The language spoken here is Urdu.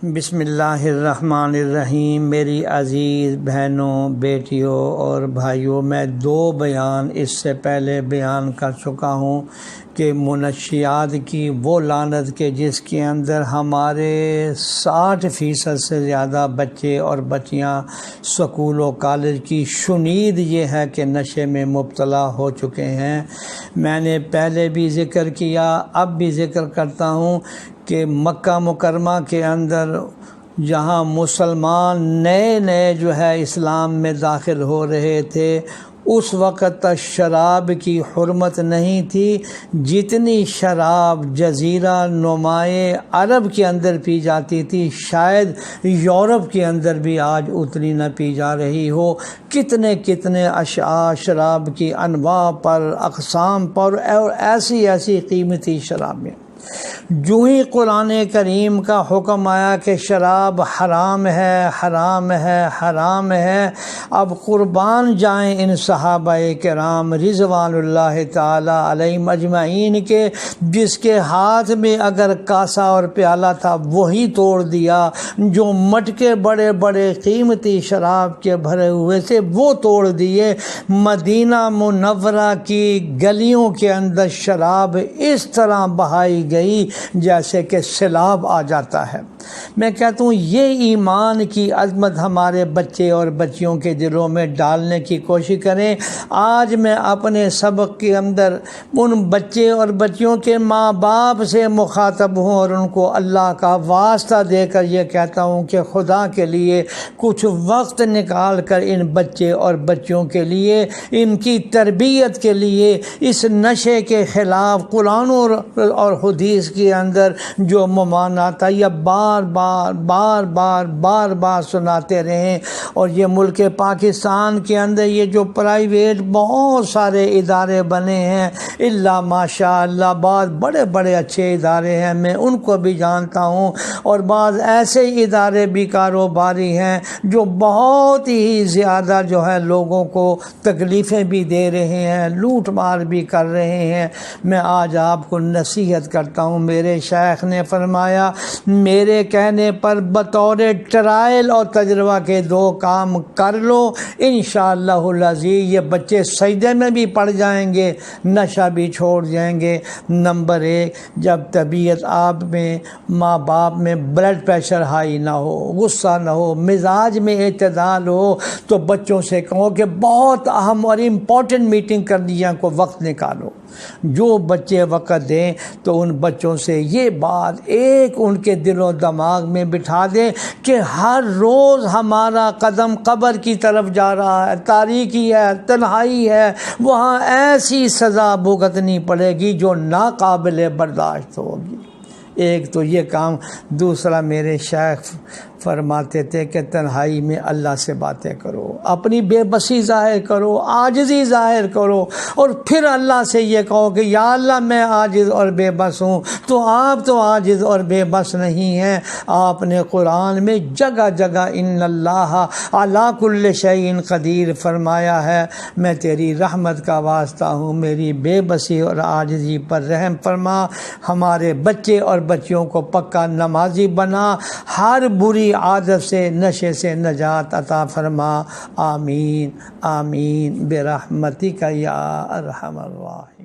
بسم اللہ الرحمن الرحیم۔ میری عزیز بہنوں، بیٹیوں اور بھائیوں، میں 2 بیان اس سے پہلے بیان کر چکا ہوں کہ منشیات کی وہ لعنت کے جس کے اندر ہمارے 60% سے زیادہ بچے اور بچیاں سکول و کالج کی شنید یہ ہے کہ نشے میں مبتلا ہو چکے ہیں۔ میں نے پہلے بھی ذکر کیا، اب بھی ذکر کرتا ہوں کہ مکہ مکرمہ کے اندر جہاں مسلمان نئے جو ہے اسلام میں داخل ہو رہے تھے، اس وقت تک شراب کی حرمت نہیں تھی جتنی شراب جزیرہ نمائے عرب کے اندر پی جاتی تھی، شاید یورپ کے اندر بھی آج اتنی نہ پی جا رہی ہو۔ کتنے اشیاء شراب کی انواع پر، اقسام پر، اور ایسی قیمتی شرابیں۔ جو ہی قرآن کریم کا حکم آیا کہ شراب حرام ہے، حرام ہے، حرام ہے، اب قربان جائیں ان صحابہ کرام رضوان اللہ تعالی علیہم اجمعین کے، جس کے ہاتھ میں اگر کاسا اور پیالہ تھا وہی توڑ دیا، جو مٹکے بڑے بڑے قیمتی شراب کے بھرے ہوئے تھے وہ توڑ دیے۔ مدینہ منورہ کی گلیوں کے اندر شراب اس طرح بہائی گئی جیسے کہ سیلاب آ جاتا ہے۔ میں کہتا ہوں یہ ایمان کی عظمت ہمارے بچے اور بچیوں کے دلوں میں ڈالنے کی کوشش کریں۔ آج میں اپنے سبق کے اندر ان بچے اور بچیوں کے ماں باپ سے مخاطب ہوں اور ان کو اللہ کا واسطہ دے کر یہ کہتا ہوں کہ خدا کے لیے کچھ وقت نکال کر ان بچے اور بچیوں کے لیے، ان کی تربیت کے لیے، اس نشے کے خلاف قرآن اور حدیث کے اندر جو ممانعت ہے یہ بار بار سناتے رہیں۔ اور یہ ملک پاکستان کے اندر یہ جو پرائیویٹ بہت سارے ادارے بنے ہیں، اللہ ماشاء اللہ بعض بڑے اچھے ادارے ہیں، میں ان کو بھی جانتا ہوں، اور بعض ایسے ادارے بھی کاروباری ہیں جو بہت ہی زیادہ جو ہے لوگوں کو تکلیفیں بھی دے رہے ہیں، لوٹ مار بھی کر رہے ہیں۔ میں آج آپ کو نصیحت کرتا ہوں، میرے شیخ نے فرمایا میرے کہنے پر بطور ٹرائل اور تجربہ کے 2 کام کر لو، انشاءاللہ العزیز یہ بچے سجدے میں بھی پڑ جائیں گے، نشہ بھی چھوڑ جائیں گے۔ نمبر 1، جب طبیعت آپ میں، ماں باپ میں بلڈ پریشر ہائی نہ ہو، غصہ نہ ہو، مزاج میں اعتدال ہو، تو بچوں سے کہو کہ بہت اہم اور امپورٹنٹ میٹنگ کرنی ہے کو وقت نکالو۔ جو بچے وقت دیں تو ان بچوں سے یہ بات ایک ان کے دل و دماغ میں بٹھا دیں کہ ہر روز ہمارا قدم قبر کی طرف جا رہا ہے، تاریکی ہے، تنہائی ہے، وہاں ایسی سزا بھگتنی پڑے گی جو ناقابل برداشت ہوگی۔ ایک تو یہ کام۔ دوسرا، میرے شیخ فرماتے تھے کہ تنہائی میں اللہ سے باتیں کرو، اپنی بے بسی ظاہر کرو، عاجزی ظاہر کرو، اور پھر اللہ سے یہ کہو کہ یا اللہ میں عاجز اور بے بس ہوں، تو آپ تو عاجز اور بے بس نہیں ہیں۔ آپ نے قرآن میں جگہ جگہ ان اللہ علی کل شیء قدیر فرمایا ہے۔ میں تیری رحمت کا واسطہ ہوں، میری بے بسی اور عاجزی پر رحم فرما، ہمارے بچے اور بچیوں کو پکا نمازی بنا، ہر بری عادت سے، نشے سے نجات عطا فرما۔ آمین آمین برحمتک یا ارحم الراحمین۔